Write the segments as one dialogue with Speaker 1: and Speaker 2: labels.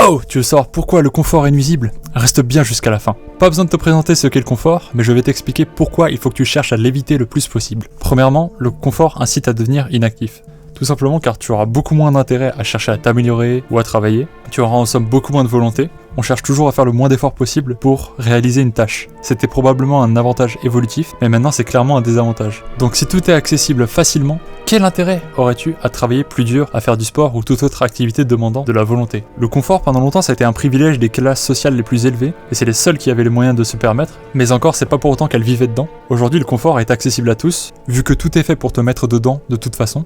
Speaker 1: Oh, tu veux savoir pourquoi le confort est nuisible? Reste bien jusqu'à la fin. Pas besoin de te présenter ce qu'est le confort, mais je vais t'expliquer pourquoi il faut que tu cherches à l'éviter le plus possible. Premièrement, le confort incite à devenir inactif. Tout simplement car tu auras beaucoup moins d'intérêt à chercher à t'améliorer ou à travailler, tu auras en somme beaucoup moins de volonté, on cherche toujours à faire le moins d'efforts possible pour réaliser une tâche. C'était probablement un avantage évolutif, mais maintenant c'est clairement un désavantage. Donc si tout est accessible facilement, quel intérêt aurais-tu à travailler plus dur, à faire du sport ou toute autre activité demandant de la volonté? Le confort pendant longtemps ça a été un privilège des classes sociales les plus élevées, et c'est les seuls qui avaient les moyens de se permettre, mais encore c'est pas pour autant qu'elles vivaient dedans. Aujourd'hui le confort est accessible à tous, vu que tout est fait pour te mettre dedans de toute façon.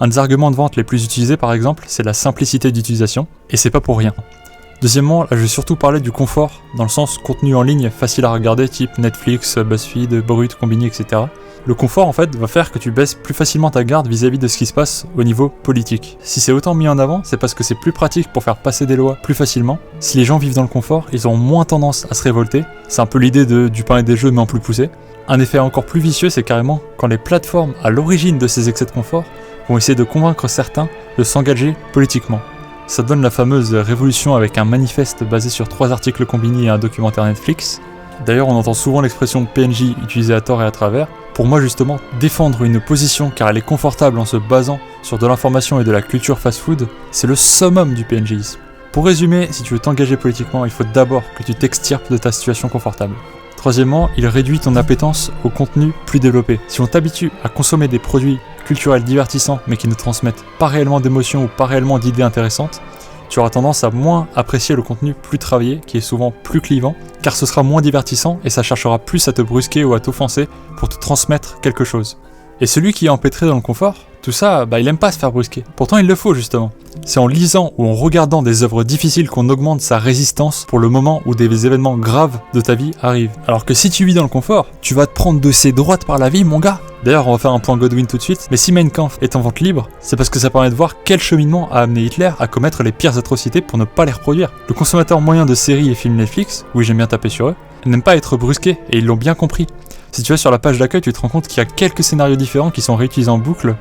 Speaker 1: Un des arguments de vente les plus utilisés par exemple, c'est la simplicité d'utilisation, et c'est pas pour rien. Deuxièmement, là je vais surtout parler du confort, dans le sens contenu en ligne facile à regarder, type Netflix, BuzzFeed, Brut, Combini, etc. Le confort en fait va faire que tu baisses plus facilement ta garde vis-à-vis de ce qui se passe au niveau politique. Si c'est autant mis en avant, c'est parce que c'est plus pratique pour faire passer des lois plus facilement. Si les gens vivent dans le confort, ils auront moins tendance à se révolter. C'est un peu l'idée du pain et des jeux mais en plus poussé. Un effet encore plus vicieux, c'est carrément quand les plateformes à l'origine de ces excès de confort vont essayer de convaincre certains de s'engager politiquement. Ça donne la fameuse révolution avec un manifeste basé sur 3 articles Combini et un documentaire Netflix. D'ailleurs, on entend souvent l'expression PNJ utilisée à tort et à travers. Pour moi, justement, défendre une position car elle est confortable en se basant sur de l'information et de la culture fast-food, c'est le summum du PNJisme. Pour résumer, si tu veux t'engager politiquement, il faut d'abord que tu t'extirpes de ta situation confortable. Troisièmement, il réduit ton appétence au contenu plus développé. Si on t'habitue à consommer des produits culturels divertissants mais qui ne transmettent pas réellement d'émotions ou pas réellement d'idées intéressantes, tu auras tendance à moins apprécier le contenu plus travaillé, qui est souvent plus clivant, car ce sera moins divertissant et ça cherchera plus à te brusquer ou à t'offenser pour te transmettre quelque chose. Et celui qui est empêtré dans le confort, tout ça, il aime pas se faire brusquer. Pourtant il le faut justement. C'est en lisant ou en regardant des œuvres difficiles qu'on augmente sa résistance pour le moment où des événements graves de ta vie arrivent. Alors que si tu vis dans le confort, tu vas te prendre de ces droites par la vie mon gars. D'ailleurs on va faire un point Godwin tout de suite, mais si Mein Kampf est en vente libre, c'est parce que ça permet de voir quel cheminement a amené Hitler à commettre les pires atrocités pour ne pas les reproduire. Le consommateur moyen de séries et films Netflix, oui j'aime bien taper sur eux, n'aime pas être brusqué et ils l'ont bien compris. Si tu vas sur la page d'accueil, tu te rends compte qu'il y a quelques scénarios différents qui sont réutilisés en boucle.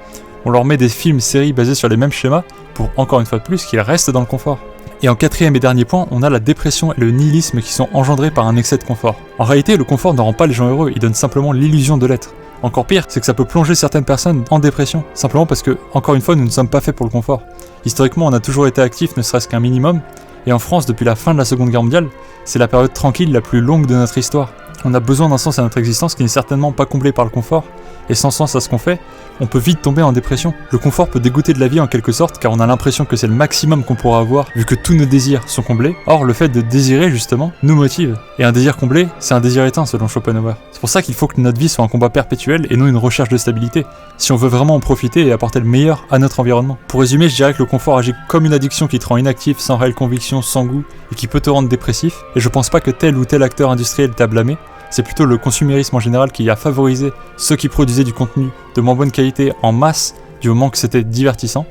Speaker 1: On leur met des films, séries basés sur les mêmes schémas pour, encore une fois de plus, qu'ils restent dans le confort. Et en quatrième et dernier point, on a la dépression et le nihilisme qui sont engendrés par un excès de confort. En réalité, le confort ne rend pas les gens heureux, il donne simplement l'illusion de l'être. Encore pire, c'est que ça peut plonger certaines personnes en dépression, simplement parce que, encore une fois, nous ne sommes pas faits pour le confort. Historiquement, on a toujours été actifs, ne serait-ce qu'un minimum, et en France, depuis la fin de la Seconde Guerre mondiale, c'est la période tranquille la plus longue de notre histoire. On a besoin d'un sens à notre existence qui n'est certainement pas comblé par le confort, et sans sens à ce qu'on fait, on peut vite tomber en dépression. Le confort peut dégoûter de la vie en quelque sorte, car on a l'impression que c'est le maximum qu'on pourra avoir, vu que tous nos désirs sont comblés. Or, le fait de désirer, justement, nous motive. Et un désir comblé, c'est un désir éteint, selon Schopenhauer. C'est pour ça qu'il faut que notre vie soit un combat perpétuel, et non une recherche de stabilité, si on veut vraiment en profiter et apporter le meilleur à notre environnement. Pour résumer, je dirais que le confort agit comme une addiction qui te rend inactif, sans réelle conviction, sans goût, et qui peut te rendre dépressif, et je pense pas que tel ou tel acteur industriel t'a blâmé. C'est plutôt le consumérisme en général qui a favorisé ceux qui produisaient du contenu de moins bonne qualité en masse, du moment que c'était divertissant.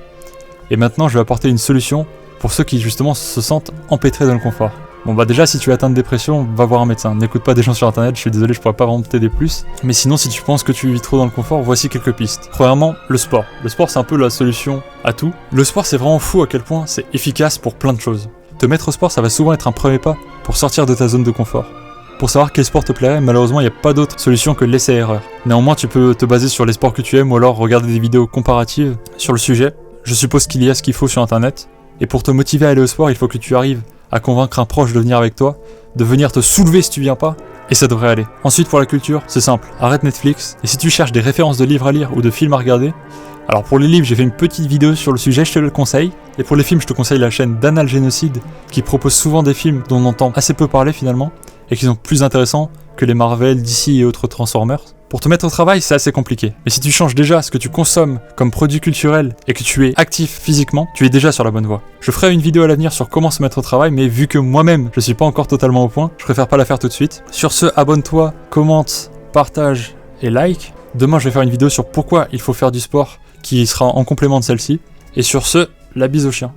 Speaker 1: Et maintenant, je vais apporter une solution pour ceux qui justement se sentent empêtrés dans le confort. Bon déjà, si tu es atteint de dépression, va voir un médecin. N'écoute pas des gens sur internet, je suis désolé, je pourrais pas vraiment t'aider plus. Mais sinon, si tu penses que tu vis trop dans le confort, voici quelques pistes. Premièrement, le sport. Le sport, c'est un peu la solution à tout. Le sport, c'est vraiment fou à quel point c'est efficace pour plein de choses. Te mettre au sport, ça va souvent être un premier pas pour sortir de ta zone de confort. Pour savoir quel sport te plairait, malheureusement il n'y a pas d'autre solution que l'essai-erreur. Néanmoins tu peux te baser sur les sports que tu aimes ou alors regarder des vidéos comparatives sur le sujet. Je suppose qu'il y a ce qu'il faut sur internet. Et pour te motiver à aller au sport, il faut que tu arrives à convaincre un proche de venir avec toi, de venir te soulever si tu viens pas, et ça devrait aller. Ensuite pour la culture, c'est simple, arrête Netflix, et si tu cherches des références de livres à lire ou de films à regarder, alors pour les livres j'ai fait une petite vidéo sur le sujet, je te le conseille, et pour les films je te conseille la chaîne d'Anal Génocide, qui propose souvent des films dont on entend assez peu parler finalement, et qui sont plus intéressants que les Marvel, DC et autres Transformers. Pour te mettre au travail, c'est assez compliqué. Mais si tu changes déjà ce que tu consommes comme produit culturel et que tu es actif physiquement, tu es déjà sur la bonne voie. Je ferai une vidéo à l'avenir sur comment se mettre au travail, mais vu que moi-même, je suis pas encore totalement au point, je préfère pas la faire tout de suite. Sur ce, abonne-toi, commente, partage et like. Demain, je vais faire une vidéo sur pourquoi il faut faire du sport qui sera en complément de celle-ci. Et sur ce, la bise au chien.